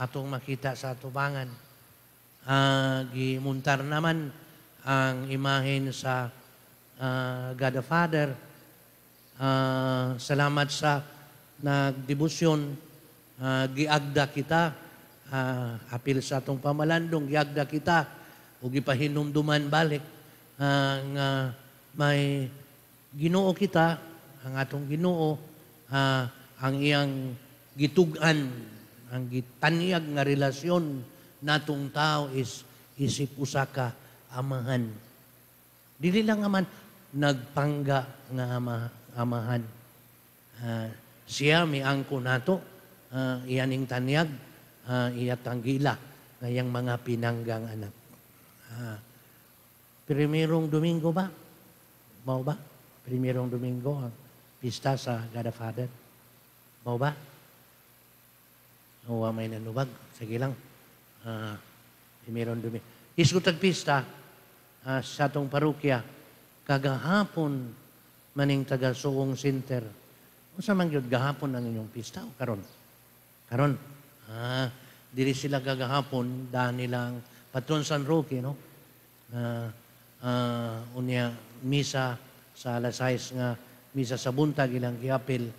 atong makita sa atubangan. Gimuntar naman ang imahen sa God the Father. Salamat sa nagdebosyon, giagda kita, apil sa atong pamalandong, giagda kita, o gipahinumduman balik, nga may Ginoo kita, ang atong Ginoo, ang iyang gitugan, ang gitanyag nga relasyon natong tao is isip usa ka amahan. Dili lang aman, nagpangga nga amahan. Siya miangko nato, iyaning tanyag, iyatanggila ngayang mga pinanggang anak. Primerong Domingo ba? Mau ba? Primerong Domingo ang pista sa God the Father. Mau ba? O may nanubag? Sige lang. Primerong Domingo. Iskutag pista sa atong parokya, kagahapon maning taga Suong Center. Unsa man gyud gahapon ang inyong pista o karon? Karon. Diri sila kagahapon daan nilang Patron San Roque, no? Unya misa sa alas 6 nga misa sa buntag ilang giapil.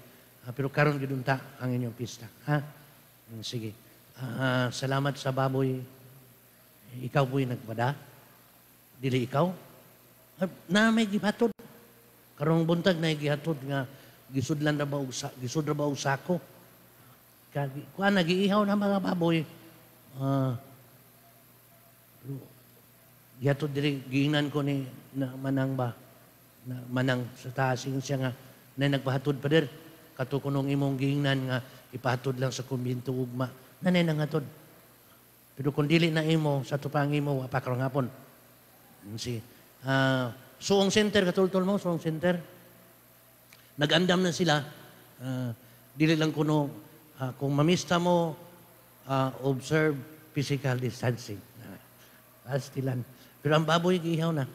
Pero karon gyud unta ang inyong pista. Sige. Salamat sa baboy. Ikaw po'y nagbada? Dili ikaw? Na may gihatod. Karong buntag na gihatod nga gisudlan ra ba og sako. Kuan nagiihaw na mga baboy. Gihatod diri giingnan ko ni na manang ba na manang sa taas siya nga na nagpahatod pa der kato kunong imong giingnan nga ipahatod lang sa kumbinto ugma nanay nangatod. Pero kung dili na imo sa tupang imo apakarong hapon. Si Suong Center katultol mo Suong Center. Nag-andam na sila. Dili lang kuno kung mamista mo observe physical distancing. Astilan. Pero ang baboy giihaw na.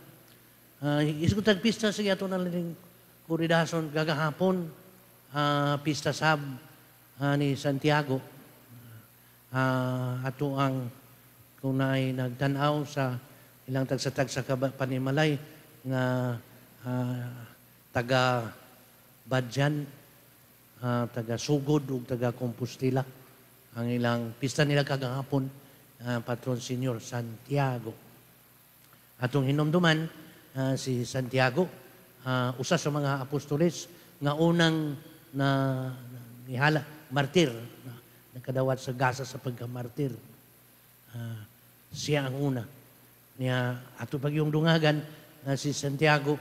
Iskutag pista sa ato na lang kuridason gagahapon pista sab ni Santiago. Ato ang kung naay nagtanaw sa ilang tagsatag sa panimalay nga taga Badjan, taga Sugod ug taga Compostela. Ang ilang pista nila kagahapon, Patron Senior Santiago. Atong hinumduman si Santiago, usa sa mga apostoles nga unang nihala, martir, nakadawat sa gasa sa pagkamartir. Siya ang una. Niya, ato pag yung dungagan na si Santiago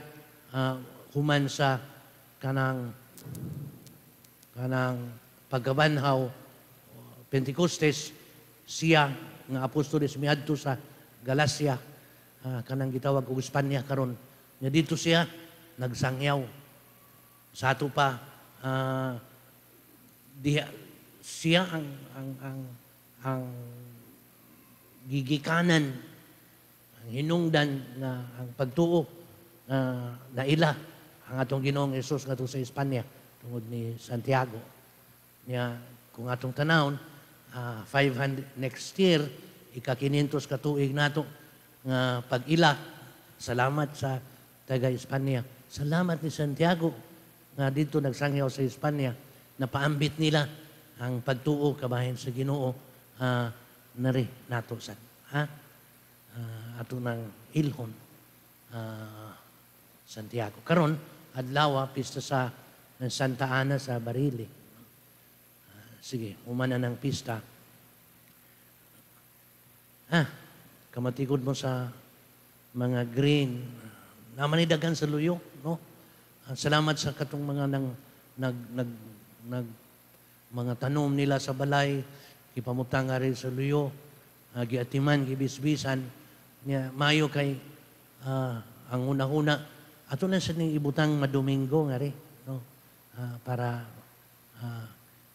human sa kanang pagkabanhaw Pentecostes, siya nga apostoles miadto sa Galacia, kanang gitawag og Espanya karon. Nya dito siya nagsangyaw. Sa ato pa siya ang gigikanan, ang hinungdan na ang pagtuo na ila ang atong Ginoong Hesus ngadto sa Espanya tungod ni Santiago. Nya kung atong tanawon 500 next year ika-500 ka tuig nato nga pag-ila. Salamat sa taga Espanya. Salamat ni Santiago nga dito nagsangyaw sa Espanya. Napaambit nila ang pagtuo kabahin sa Ginoo nari nato sad. Ato ng ilhon Santiago. Karon adlaw pista sa Santa Ana sa Barili. Sige, umana ng pista. Kamatikod mo sa mga green. Namanidagan sa luyo, no? Salamat sa katong mga mga tanom nila sa balay, ipamutang nga rin sa luyo, giatiman, gibisbisan, niya, mayo kay ang una-una. Ato na sa ning ibutang madomingo nga rin, no? Para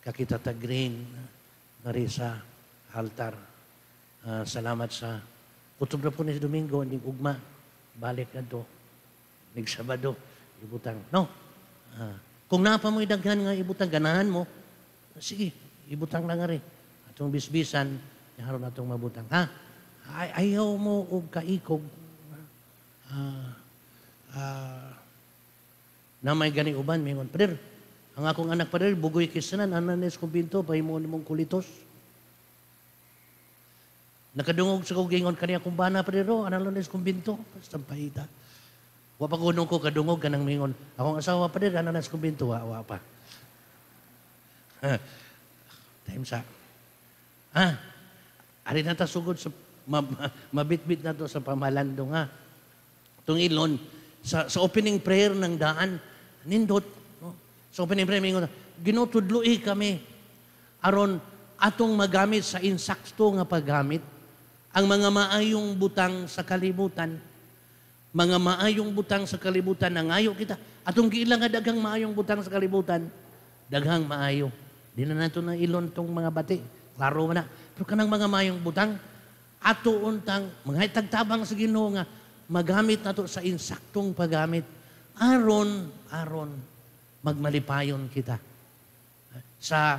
kakita ta green nga rin sa altar. Salamat sa utog na po ni Domingo, ning ugma, balik na to, ning Sabado, ibutang. No? Kung napa mo idaghan nga ibutang, ganahan mo, sige, ibutang lang nga rin. Ato Itong bisbisan, haron atong mabutang. Ha? Ayaw mo og kaikog. Na may gani uban, mingon, Pader, ang akong anak Pader, bugoy kisanan, ananes kong pinto, pahimuon mong kulitos. Nakadungog sa kugingon kaniya kung bana Pader, ananes kong pinto, basta pahita. Wapagunong ko kadungog kanang mingon. Akong asawa Pader, ananes kong pinto, wa pa. Time sa. Ari na ta sugod sa mabitbit na to sa pamalandong ha. Itong ilon, sa opening prayer ng daan, nindot. No? Sa opening prayer, mingon, ginutudloi kami aron atong magamit sa insakto nga paggamit ang mga maayong butang sa kalibutan. Mga maayong butang sa kalibutan na ngayo kita. Atong giilang nga daghang maayong butang sa kalibutan, daghang maayo. Di na nato na ilon tong mga bati. Klaro na. Pero kanang mga maayong butang, ato untang, mga itagtabang sa Ginoo nga, magamit nato sa insaktong paggamit. Aron, magmalipayon kita. Sa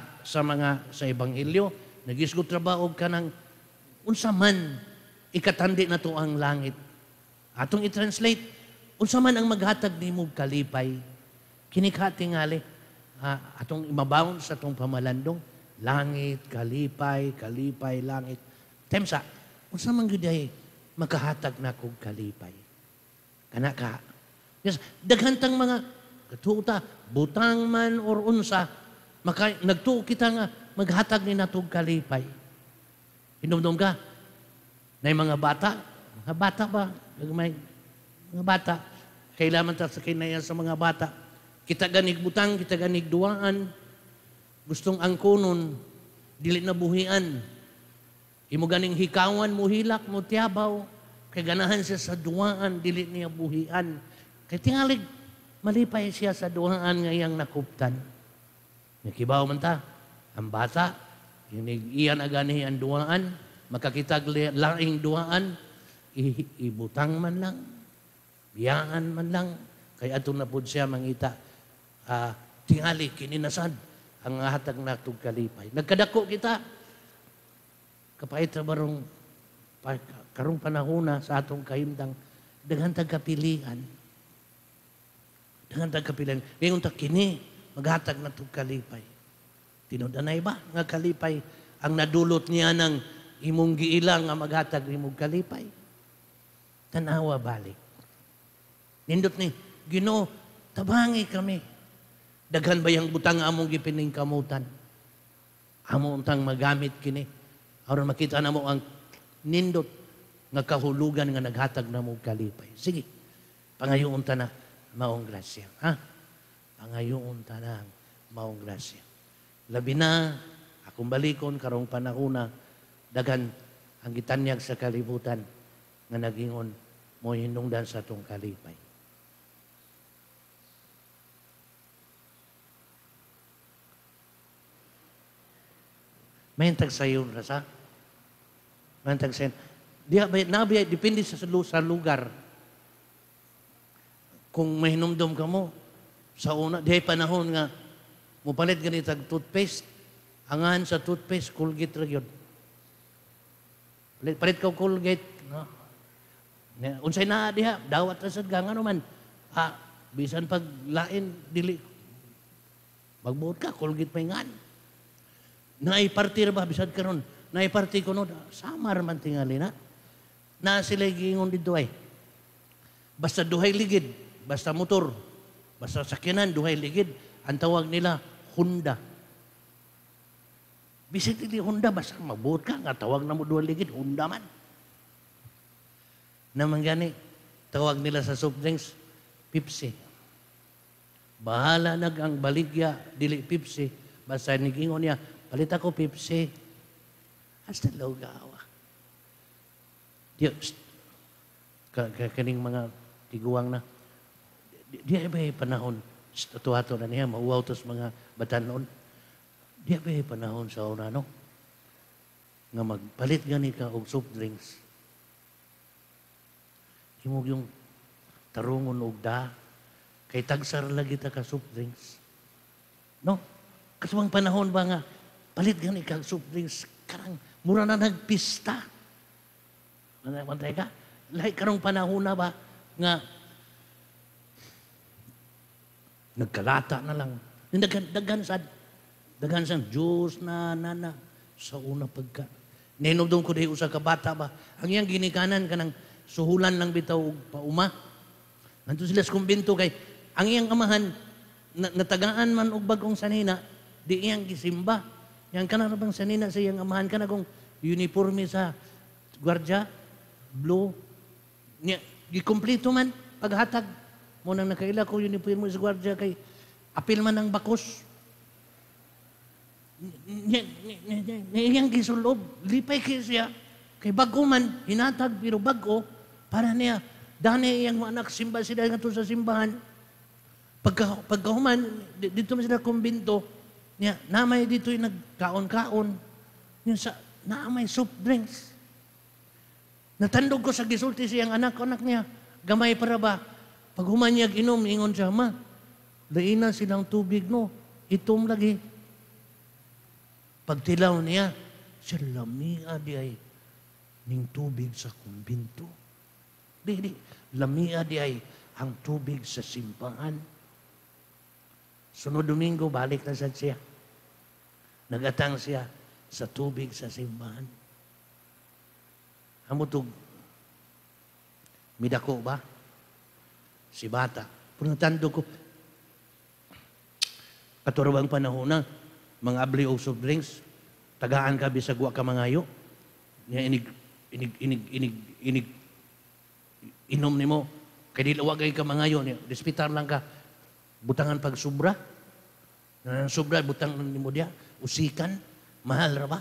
Ebanghelyo, nagisgot trabaho ka ng unsa man ikatandi na to ang langit. Atong i-translate, unsa man ang maghatag nimo kalipay, kinikhatingali, atong imabawon sa atong pamalandong, langit, kalipay, langit. Temsa, unsa man gyud ay makahatag na kog kalipay. Kana ka. Yes, daghantang mga katuta, butang man or unsa, nagtuo kita nga maghatag ni natog kalipay. Hinumdum ka? Na mga bata ba? Mga bata. Kailangan ta sa kinaya sa mga bata. Kita ganig butang, kita ganig duwaan. Gustong angkunon, dili na buhian. Imo ganing hikawan mo hilak mo tiyabaw. Kay ganahan siya sa duwaan, dili niya buhian. Kay tingalig, malipay siya sa duwaan ngayang nakuptan. Nakibaw man ta, ang bata, iyan agani ang duwaan, makakitag laing duwaan, ibutang man lang, biyaan man lang, kaya ato na po siya mangita, tingali, kininasad, ang hatag na itong kalipay. Nagkadako kita, kapait na barong, karong panahona sa atong kahimtang, daghang tagkapilian. Daghang tagkapilian. Ngayon kini, maghatag na itong kalipay. Tinudanay ba nga kalipay ang nadulot niya ng imong giilang nga maghatag ni imong kalipay? Tanawa balik. Nindot ni, Ginoo, tabangi kami. Daghan ba yung butang among gipining kamutan? Amo untang magamit kini. Aron makita na mo ang nindot nga kahulugan nga naghatag na mo kalipay. Sige, pangayoon ta na maong grasya. Ha? Pangayoon ta na maong grasya. Labi na, akong balikon, karong panahona, dagan ang gitanyag sa kalibutan nga nagingon mo hinungdan sa atong kalipay. May tagsayon rasa. May tagsayon. Nabi, depende sa lugar. Kung mahinumdum ka mo, sa una, di panahon nga, mupalit ganit ang toothpaste, angan sa toothpaste, Colgate ra gyud. Palit ka Colgate, no? Unsay na diha, dawat ra sad gang ano man. Bisan pag lain dili magbuot ka Colgate may ngan. Naiparti ra ba bisan karon? Naiparti ko no, samar man tingali na. Na sila gingon dito ay. Basta duhay ligid, basta motor, basta sakyanan duhay ligid, ang tawag nila Honda. Bisit hindi Honda, basta mabuot ka, nga tawag na mo duhay ligid, Honda man. Naman gani, tawag nila sa soft drinks, Pepsi. Bahala nag ang baligya, dili Pepsi. Basta nigingon niya, palit ako Pepsi. Hasta logawa. Diyos, kaning mga tiguang na, di ba panahon, tuwato na niya, mauwaw tos mga batanon, di ba panahon sa una, no? Nga magpalit gani ka og soft drinks. Himog yung tarungon og da, kay tagsar lagi ta ka soft drinks. No? Kasumang panahon ba nga, palit gani ka soft drinks, karang mura na nagpista. Mantay ka? Like karong panahon na ba nga nagkalata na lang. Dagan sa Diyos na sa una pagka. Ninugdong ko dahil usa ka bata ba, ang iyang ginikanan ka ng suhulan lang bitaw pauma. Nanto sila sa kumbinto kay, ang iyang amahan, natagaan man og bagong sanina, di iyang gisimba. Yang ka na bang sanina sa iyang amahan ka na kung uniforme sa gwardya, blue, niya, gikomplito man, paghatag. Mo nang nakaila ko uniforme sa gwardya kay, apil man ang bakos. Niyang gisulob, lipay kayo siya. Kay bago man, hinatag, pero bago, para niya, dahil iyang mga anak, simba sila nga sa simbahan. Pagkahuman, dito man sila kumbinto, niya, namay dito yung nagkaon-kaon, namay soft drinks. Natandog ko sa gisulti siyang anak niya, gamay para ba? Paghuman niya inom, ingon siya, ma, laina silang tubig, no? Itom lagi. Pagtilaw niya, siya lamia di ay ning tubig sa kumbinto. Di, lamia di ay ang tubig sa simbahan. Sunod Domingo, balik na siya. Nagatang siya sa tubig sa simbahan. Hamutog, midako ba? Si bata. Punatando ko, katurabang panahon na, mga abli o soft drinks, tagaan ka bisagwa ka mangayo. Inom ni mo. Kaya di lawagay ka mangayo. Despitar lang ka. Butangan pag sobra. Sobra, butang ni mo diya. Usikan. Mahal ra ba?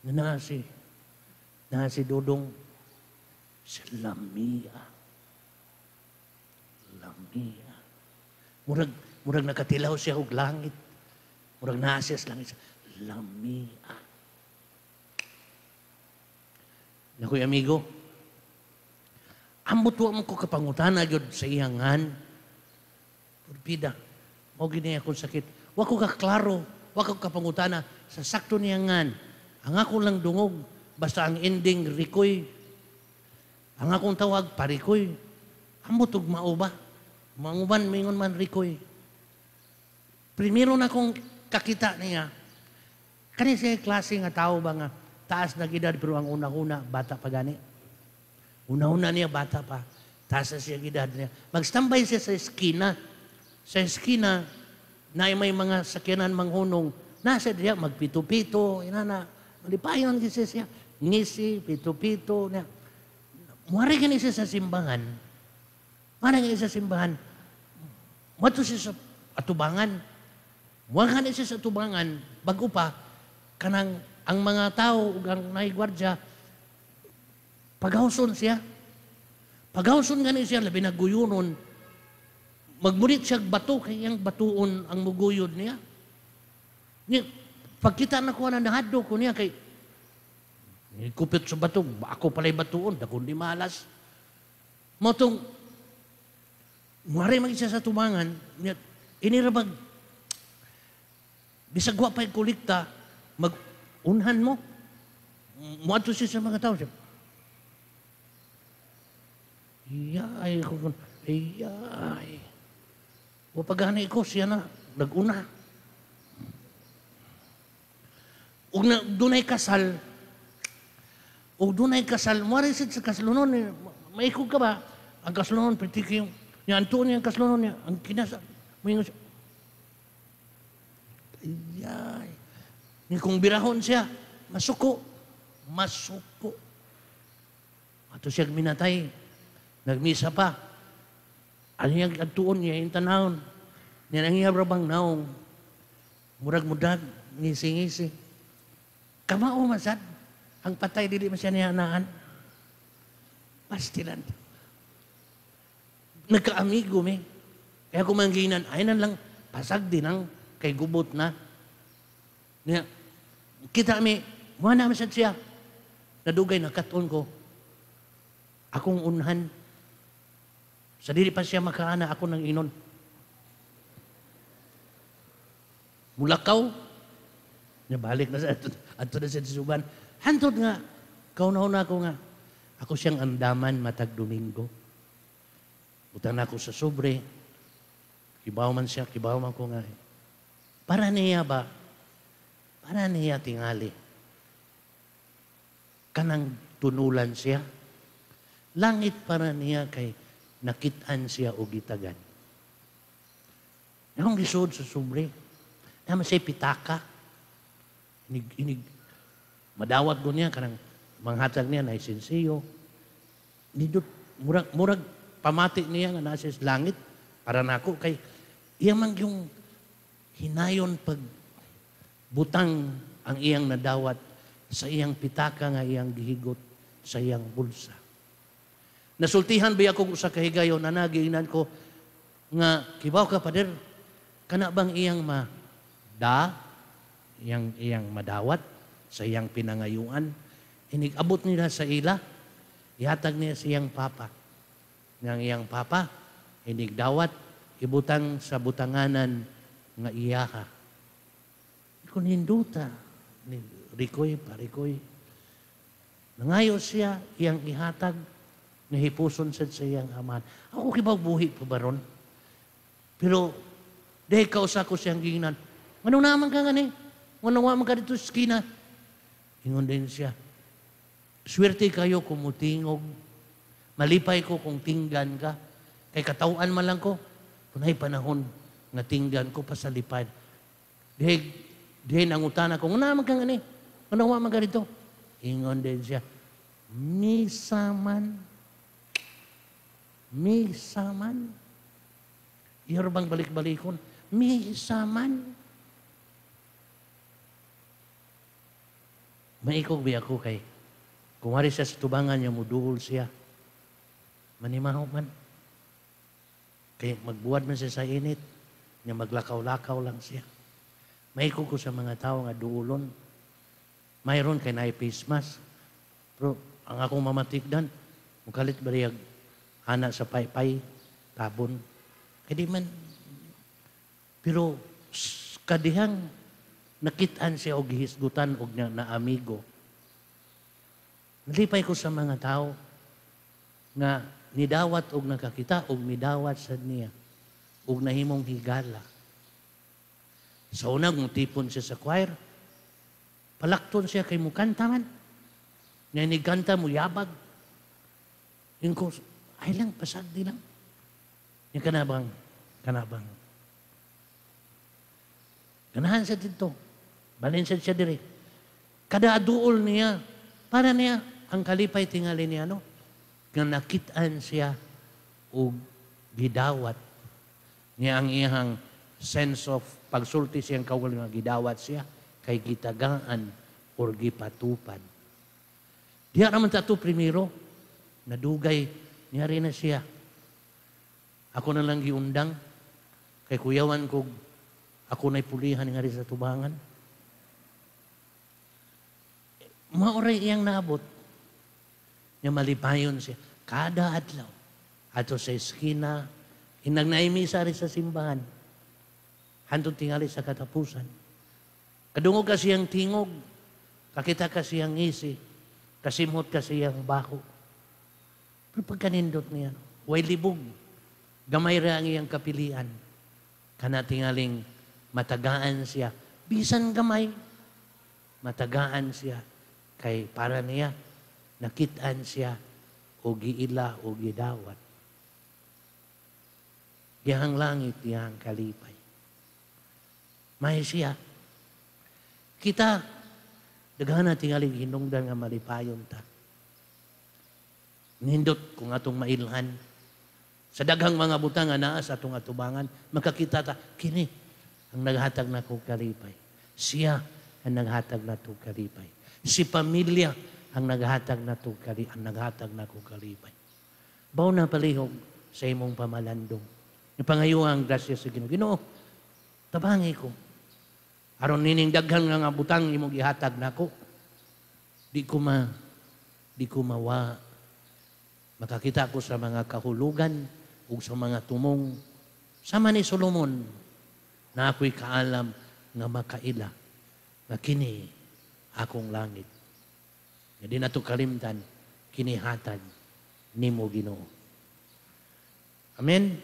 Na si Dodong. Si Lamia. Murag nakatilaw siya og langit. Murag naasas lang isa. Lamia. Nakoy amigo, ambot wa man ko kapangutana gyud sa iyangan. Purbida, mao gini akong sakit. Wa ko kaklaro, wa ko kapangutana sa sakto niyangan. Ang ako lang dungog, basta ang ending rikoy. Ang akong tawag parikoy. Ambot og mao ba? Manguban mingon man rikoy. Primero na kong kakita niya, kani siya klase nga tao ba nga, taas na gidad, pero ang una-una, bata pa gani. Una-una niya, bata pa, taas na siya gidad niya. Magstambay siya sa eskina. Sa eskina, na may mga sakyanan manghunong, nasa diya, magpito-pito, inana, malipayon kasi siya, ngisi, pito-pito, niya. Muwari ka siya sa simbahan. Muwari ka sa simbahan. Mato siya sa atubangan. Muwari ka siya sa atubangan, bago pa, kanang ang mga tao, ang naigwardya, paghawson siya. Paghawson nga siya, labi na guyunon, magmunit siya bato, kaya yung batuon ang muguyod niya. Pagkita na ko na nahado ko niya, kay kupit sa bato, ako pala'y batuon, dakundi malas. Motong, muwari mag-isa sa tumangan, inirabag, bisagwa pa'y kulikta, mag-unhan mo. Muadto siya sa mga tao. Iyay. O paghanay ko, siya na, nag-una. O dunay kasal, muwari siya sa kaslunon, maikog ka ba? Ang kaslunon, pretiki yung, niyanto niya ang kaslunon niya, ang kinasa, mayingon siya, iyay. Kung birahon siya, masuko. Ato siya minatay. Nagmisa pa. Ano yung agtuon niya, yung tanahon. Yan ang iya rabang naong. Murag-mudag, ngisi-ngisi. Kamao masad. Ang patay, dili man siya niyanaan. Pastilan. Nagka-amigo, may. Kaya kumangginan, ay na lang, pasag din ang kay gubot na. Niya, kita mi, mga naman siya, nadugay, nakaton ko. Akong unhan. Sa dili pa siya makaana, ako nang inon. Mulakaw, Balik na sa ato na sa suban. Hantod nga, kauna-una ko nga, ako siyang andaman matag Domingo. Butan ako sa sobre. Kibaw man siya, kibaw man ko nga. Para niya ba? Para niya tingali. Kanang tunulan siya. Langit para niya kay nakitaan siya o gitagan. Yung gisod sa sobre. Naman siya pitaka. Inig, madawat ko niya, kanang manghatag niya na isensiyo. Nidot, murag pamati niya nga nasa langit para nako kay iyang yung hinayon pag butang ang iyang nadawat sa iyang pitaka nga iyang gihigot sa iyang bulsa. Nasultihan ba ako sa kahigayon na nagiinan ko nga kibaw ka pader kana bang iyang iyang madawat sa iyang pinangayuan. Inigabot nila sa ila, ihatag niya sa iyang papa. Ng iyang papa, inigdawat, ibutang sa butanganan nga iyaha. Kung hinduta, rikoy, parikoy. Nangayo siya, iyang ihatag, nahipuson sa iyang aman. Ako kibaw buhi pa ba ron? Pero, dahil kausa ko siyang gingan, ano naman ka gani? Manawa man ka dito sa skina. Ingon din siya. Swerte kayo kung mutingog. Malipay ko kung tinggan ka. Kay katawaan man lang ko. Kunay panahon nga tinggan ko pa sa lipay. Dihay nangutan ako. Naman ka gani. Manawa man ka dito. Ingon din siya. Misaman. Iyar bang balik-balikon? Misaman. Maikog biya ko kay kung hari siya sa tubangan niya, muduol siya. Manimaho man. Kaya magbuwad man siya sa init, niya maglakaw-lakaw lang siya. Maikog ko sa mga tao nga duulon. Mayroon kay naay face mask. Pero ang akong mamatikdan, mukalit bariyag hana sa paypay, tabon. Kaya di man. Pero kadihang nakitaan siya o gihisgutan o na amigo. Nalipay ko sa mga tao nga nidawat og nakakita og midawat sa niya og nahimong higala. Sa unang tipon siya sa choir, palakton siya kay mukanta man. Nga nigkanta mo yabag. Yung ko, ay lang, pasagdi lang. Yung kanabang. Ganahan siya dito. Balinsan siya diri. Kada aduol niya, para niya, ang kalipay tingali niya, nga nakitaan siya o gidawat niya ang iyang sense of pagsulti siyang kawal nga gidawat siya kay gitagaan or gipatupad. Diya naman tato primero, nadugay niya rin na siya. Ako na lang giundang kay kuyawan ko ako na'y pulihan nga rin sa tubangan. Mauray iyang naabot. Niya malipayon siya. Kada adlaw. Ato sa eskina. Hinagnaimisa rin sa simbahan. Hantong tingali sa katapusan. Kadungog ka siyang tingog. Kakita ka siyang ngisi. Kasimhot ka siyang bako. Pero pagkanindot niya, way libog. Gamay ra ang iyang kapilian. Kana tingaling matagaan siya. Bisan gamay. Matagaan siya. Kay para niya, nakitaan siya o giila o gidawat. Diyang langit, diyang kalipay. May siya. Kita, daghan na tingaling hinungdan nga malipayon ta. Nindot kung atong mailhan. Sa daghang mga butang nga naa sa atong atubangan, makakita ta, kini ang naghatag na kong kalipay. Siya ang naghatag na kong kalipay. Si pamilya ang naghatag na kong kalipay. Baw na palihog sa imong pamalandong. Yung pangayuang grasya sa Ginoo. Ginoo, tabangi ko. Aron nining daghang nga butang imong gihatag nako. Di ko mawa. Makakita ko sa mga kahulugan o sa mga tumong. Sama ni Solomon na ako'y kaalam nga makaila. nga kini akong langit. Nga di nato kalimtan, kini hatag nimo Ginoo. Amen.